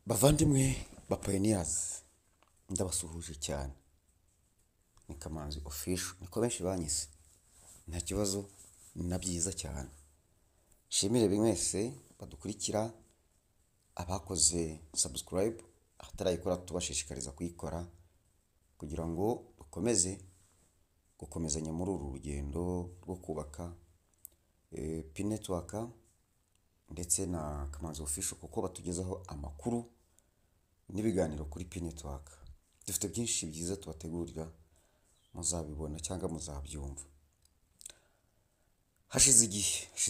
Bavandimwe ba pioneers ndabasuhuje cyane. Ni Kamanzi official niko benshi banyise. Nta kibazo na byiza cyane. Shimire bimwese badukurikira, abakoze subscribe, atarayikora tubashishikariza kuyikora kugira ngo dukomeze gukomezanya muri uru rugendo rwo kubaka P network ndetse na Kamanzi official, kuko batugezaho amakuru n'ibiganiro kuri P network. Dufite byinshi byiza tubategurira, muzabibona cyangwa muzabyumva. Hashize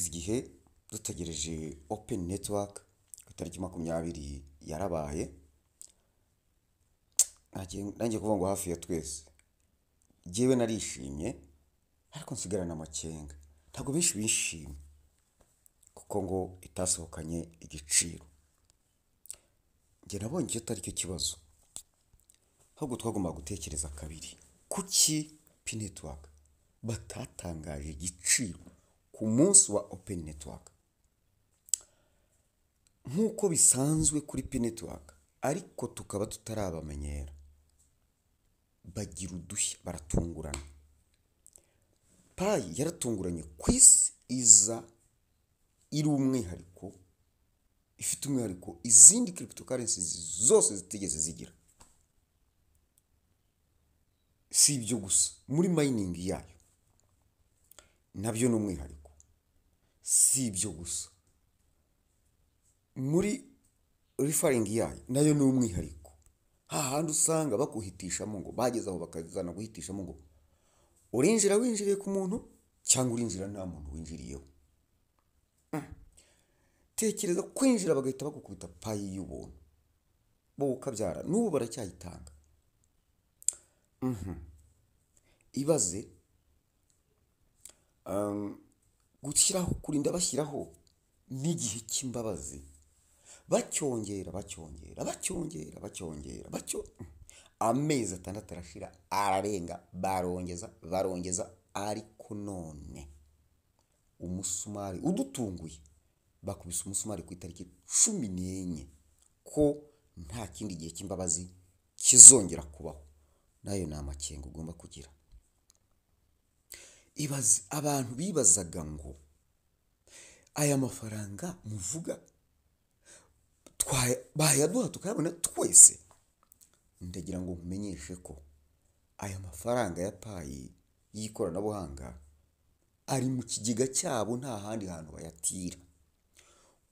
igihe dutegereje open network ku itariki 20 yarabaye. Nanjye kuvuga ngo hafi ya twese, jewe narishimye ariko nsigarana amakenga. Ntabwo benshi bishimye kuko ngo itasohokanye igiciro. Nge nabonye icyo atari cyo kibazo, ahubwo twagomba gutekereza kabiri. Kuki P network batatangaje igiciro ku munsi wa open network nk'uko bisanzwe kuri P network, ariko tukaba tutarabamenyera? Bagira udushya, baratungurana. Pi yaratunguranye ku isi, iza iri umwihariko, ifite umwihariko izindi cryptocurrencies zose zitigeze zigira. Si ibyo gusa, muri mining yayo nabyo ni umwihariko. Si ibyo gusa, muri referring yayo nayo ni umwihariko. Hahandi usanga bakuhitishamo ngo bageze aho bakazana guhitishamo ngo urinjira winjiriye ku muntu cyangwa urinjira nta muntu winjiriyeho. Tekereza kwinjira bagahita bagukubita payi y'ubuntu, bo ukabyara n'ubu baracyayitanga. Ibaze gushyiraho, kurinda bashyiraho n'igihe cy'imbabazi, bacyongera amezi 6 arashira, ararenga, barongeza, ariko none umusumari udutunguye. Bakubise umusumari ku itariki 14 ko nta kindi gihe cy'imbabazi kizongera kubaho. Nayo ni amakenga ugomba kugira. Ibaze abantu bibazaga ngo aya mafaranga muvuga bayaduha tukayabona twese. Ndagira ngo mumenyeshe ko aya mafaranga ya payi y'ikoranabuhanga ari mu kigega cyabo, nta handi hantu bayatira.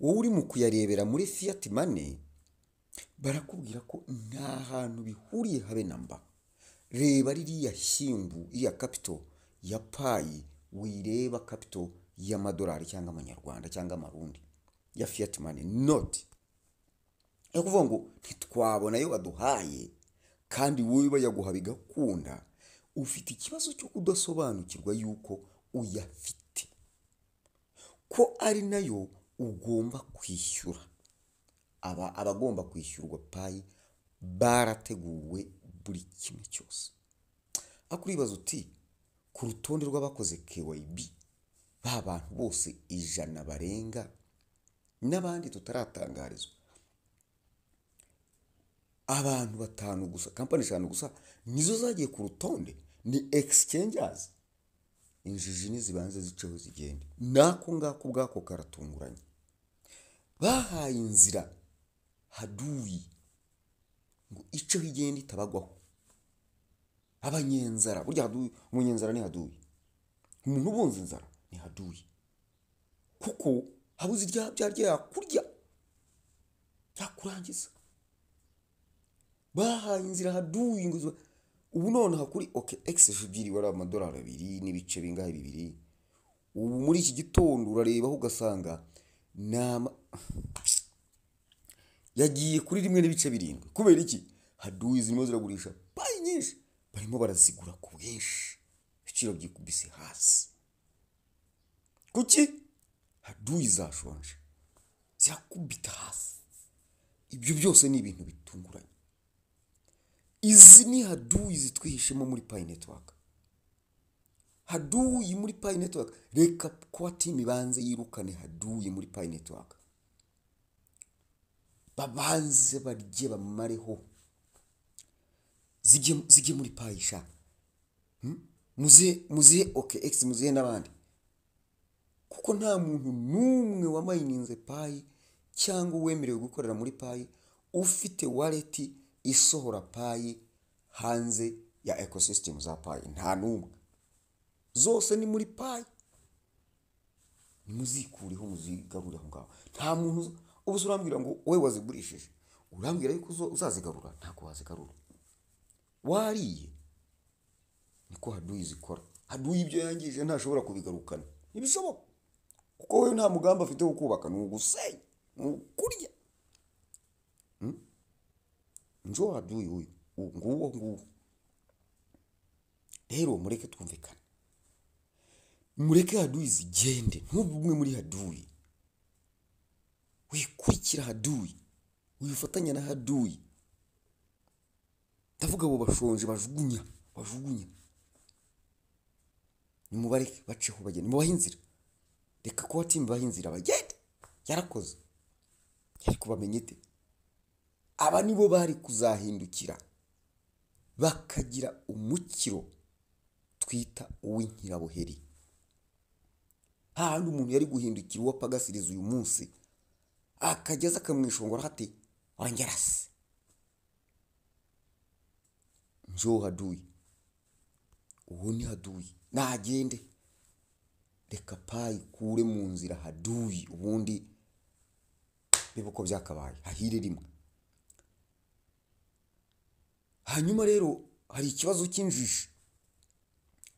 Wowe uri mu kuyarebera muri fiat money, barakubwira ko nta hantu bihuriye habe namba. Reba ririya hyimbu, iriya capital ya payi, wireba capital y'amadolari cyangwa amanyarwanda cyangwa amarundi ya fiat money not. Yo kuvuga ngo ntitwabona yo baduhaye kandi wowe bayaguha bigakunda. Ufite ikibazo cyo kudasobanukirwa yuko uyafite, ko ari nayo ugomba kwishyura. Abagomba kwishyurwa payi barateguwe buri kimwe cyose. Akuribaza uti ku rutonde rw'abakoze KYB ba bantu bose 100 barenga n'abandi tutaratangarizwa, abantu 5 gusa, kampani 5 gusa nizo zagiye ku rutonde, ni exchanges. Injiji nizibanze ziceho zigende. Nako ngako bwako karatunguranye. Bahaye inzira haduyi ngo iceho igende itabagwaho. Abanyenzara, burya haduyi, umunyenzara ni haduyi. Umuntu ubunze inzara ni haduyi, kuko habuze byarya kurya yakurangiza. Bahaye inzira haduyi ngo ubu none hakuri XFB wari amadolari 2 n'ibice bingahe 2. Ubu muri iki gitondo urarebaho ugasanga nama yagiye kuri 1.7. Kubera iki? Haduyi zirimo ziragurisha payi nyinshi, barimo barazigura ku bwinshi, ibiciro byikubise hasi. Kuki? Haduyi zashonje zirakubita hasi. Ibyo byose ni ibintu bitunguranye. Izi ni haduyi zitwihishemo muri Pi network. Haduyi muri Pi network, reka kwa team banze yirukane haduyi muri Pi network. babanze barye bamareho, zijye muri payi sha. muzihe OKX, muzihe n'abandi, kuko nta muntu n'umwe wamayininze payi cyangwa uwemerewe gukorera muri payi ufite wallet isohora payi hanze ya ecosystem za payi, nta n'umwe. Zose ni muri payi, nimuzikureho muzigarure aho ngaho. Nta muntu ubu urambwira ngo wowe wazigurishije, urambwira yuko uzazigarura? Ntabwo wazigarura, wariye. Niko haduyi zikora. Haduyi ibyo yangije ntashobora kubigarukana, ntibishoboka, kuko wowe nta mugambi afite wo kubaka, ni ugusenya, ni ukurya. Njo haduyi uyu nguwo. Rero mureke twumvikane, mureke haduyi zigende, ntubumwe muri haduyi, wikurikira haduyi, wifatanya na haduyi. Ndavuga abo bashonje bajugunya, nimubareke baceho bagende, mubahe inzira. Reka kuba timu bahe inzira bagende, yarakoze. Yari kubamenye ite? Aba nibo bari kuzahindukira bakagira umukiro twita uw'inkirabuheri. Hahandi umuntu yari guhindukira uwo apagasiriza uyu munsi, akageza akamwishongora hati wangerase. Njo haduyi, uwo ni haduyi, nagende. Reka payi kure mu nzira haduyi, ubundi biba uko byakabaye, hahire rimwe. Hanyuma rero hari ikibazo cy'injiji,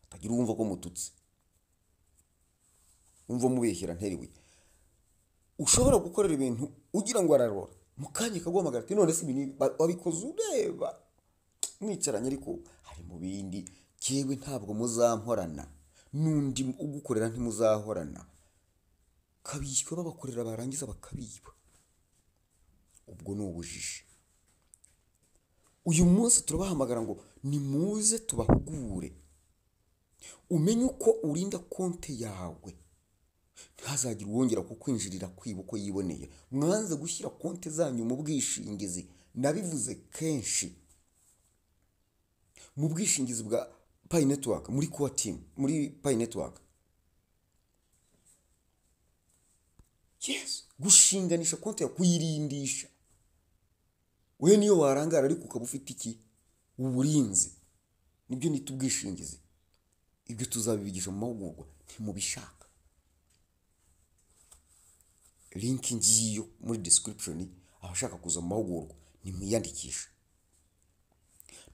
atagira uwumva ko mututse, umva mubeshyira nteriwe. Ushobora gukorera ibintu ugira ngo ararora, mukanya kaguhamagara ati none se ibintu wabikoze ureba, mwicaranye. Ariko hari mu bindi, jewe ntabwo muzamporana n'undi ugukorera, ntimuzahorana. Kabishywa babakorera barangiza bakabiba, ubwo ni ubujiji. Uyu munsi turabahamagara ngo nimuze tubahugure, umenye uko urinda konti yawe, ntihazagire uwongera kukwinjirira kwiba uko yiboneye. Mwanze gushyira konti zanyu mu bwishingizi, nabivuze kenshi, mu bwishingizi bwa Pi Network, muri Core Team, muri Pi Network. Yes, gushinganisha konti ya kuyirindisha. We niyo warangara ariko ukaba ufite iki? Uburinzi. Nibyo nita ubwishingizi. Ibyo tuzabibigisha mu mahugurwa, ntimubishaka. Link ngiyo muri description, abashaka kuza mu mahugurwa nimwiyandikisha.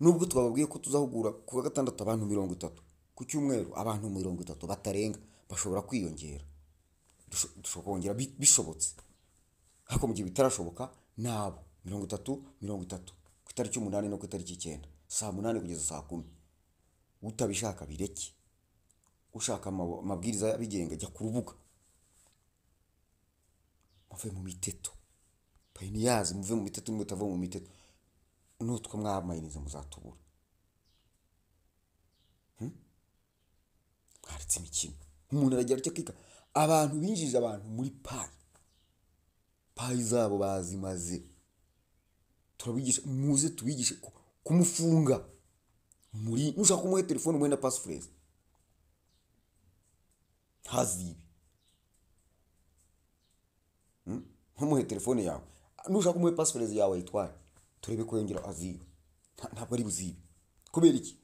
Nubwo twababwiye ko tuzahugura ku wa gatandatu abantu 30, ku cyumweru abantu 30 batarenga bashobora kwiyongera. Dushobora kongera bishobotse, ariko mu gihe bitarashoboka nabo 30 ku itariki 8 no ku itariki 9, saa 8 kugeza saa 10. Utabishaka bireke, ushaka amabwiriza yabigenga jya ku rubuga, muve mu miteto. Pioneers muve mu miteto, mutava mu miteto, nutwe mwamayiniza muzatubura. Haritse imikino, umuntu arajya araceka abantu binjije abantu muri payi zabo bazimaze. Turabigisha, muze tubigishe kumufunga. Muri nushaka kumuha telefone umwe na passphrase, hazibi. Nkumuhe telefone yawe, nushaka kumuha passphrase yawe yitwara, turebe ko yongera aziba. Ntabwo ari buzibi. Kubera iki?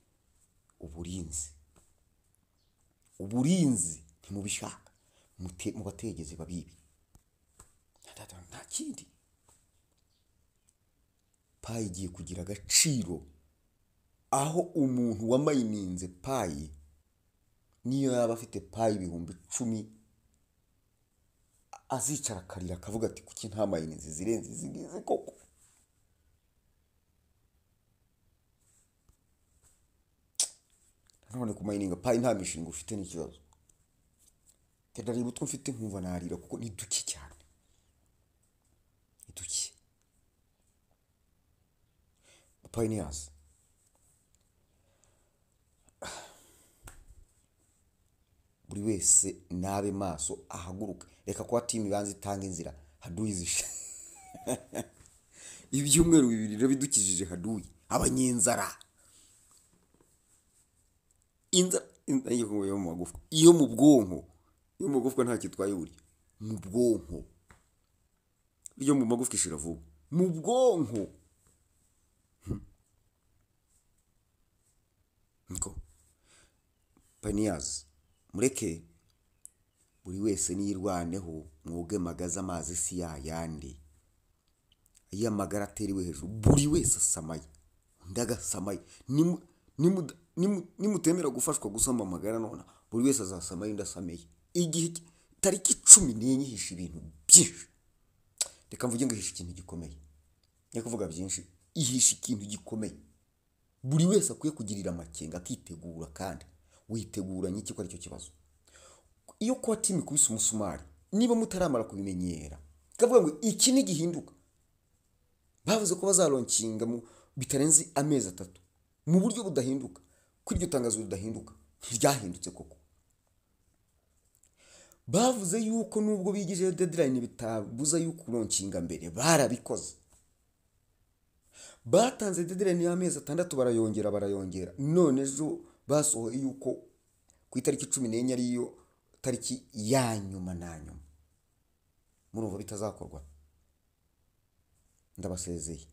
Uburinzi ntimubishaka, mu bategeze babibi. Nta kindi. Payi igiye kugira agaciro aho umuntu wamayininze payi, niyo yaba afite payi 10,000, azicara akarira akavuga ati kuki nta mayininze zirenze izi ngizi koko. None kumayininga payi nta mishinga ufite n'ikibazo. Kedaribu utwo mfite nkumva narira kuko ni duke cyane. Duke. Pioneers, buri wese nabe maso ahaguruka. Reka kwa team ibanze itanga inzira, haduyi zishe. ibyumweru 2 rabidukijije haduyi abanyenzara. Inzara yo mu magufwa, iyo mu bwonko, iyo mu magufwa nta kitwaye burya, mu bwonko, iyo mu magufwa ishira vuba, mu bwonko. Niko paniyazi mureke buri wese niyirwaneho, mwoge magaza amazi si yayandi, iyo amagara ateriwe hejuru buri wese asamaye undi agasamaye. Nimutemera gufashwa gusama amagara none buri wese azasamaye undi asameye. Igihe tariki 14 ihisha ibintu byinshi, reka mvuge ngo ihisha ikintu gikomeye, kuvuga byinshi, ihisha ikintu gikomeye buri wese akwiye kugirira amakenga akitegura. Kandi witeguranye iki ko ari cyo kibazo? Iyo kwa timu kubisa umusumari, niba mutaramara kubimenyera, kavuga ngo iki ni gihinduka, bavuze ko bazalonkinga mu bitarenze amezi 3 mu buryo budahinduka. Kuri iryo tangazo ridahinduka ntiryahindutse koko. Bavuze yuko nubwo bigije deadline bitabuza yuko lonkinga mbere, barabikoze. Batanze deadline y'amezi 6 barayongera. None ejo basohoye yuko ku itariki 14 ariyo tariki ya nyuma na nyuma. Murumva bitazakorwa? Ndabasezeye.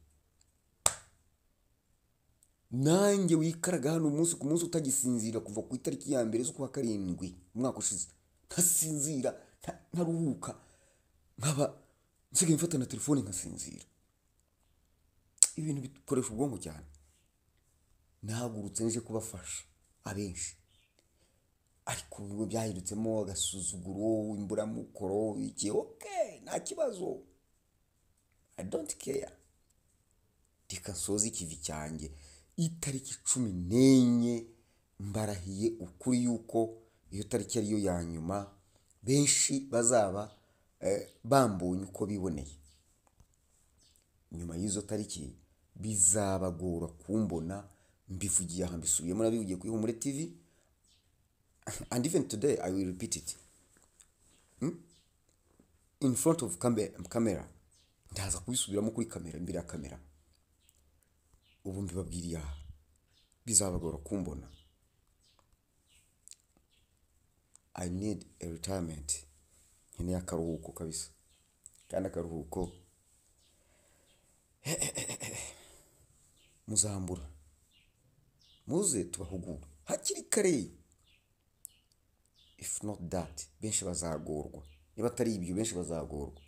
Nanjye wikaraga hano umunsi ku munsi utagisinzira kuva ku itariki ya mbere z'ukwa 7 umwaka ushize, ntasinzira, ntaruhuka, nkaba nsigaye mfata na telefone nkasinzira. Ibintu bikoresha ubwonko cyane. Nahagurutse nje kubafasha abenshi, ariko bigo byahirutsemo agasuzuguro, imburamukoro, iki. Okay, nta kibazo, I don't care. Dikasoza ikivi cyanjye itariki 14 mbarahiye ukuri yuko iyo tariki ariyo ya nyuma, benshi bazaba bambonye uko biboneye. Nyuma y'izo tariki bizabagora kumbona, mbivugiye aha, mbisubiyemo, nabivugiye kuri Humure TV, and even today I will repeat it in front of camera. Ndaza kubisubiramo kuri kamera, imbere ya kamera. Ubu mbibabwiriye aha, bizabagora kumbona. I need a retirement. Nkeneye akaruhuko kabisa, kandi akaruhuko muzambura, muze tubahugura hakiri kare. If not that, benshi bazagorwa. Niba atari ibyo, benshi bazagorwa.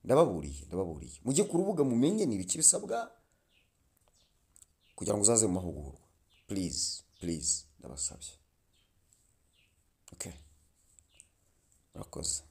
Ndababuriye mujye ku rubuga mumenye ni ibiki bisabwa kugira ngo uzaze mu mahugurwa. Please ndabasabye. Okay, murakoze.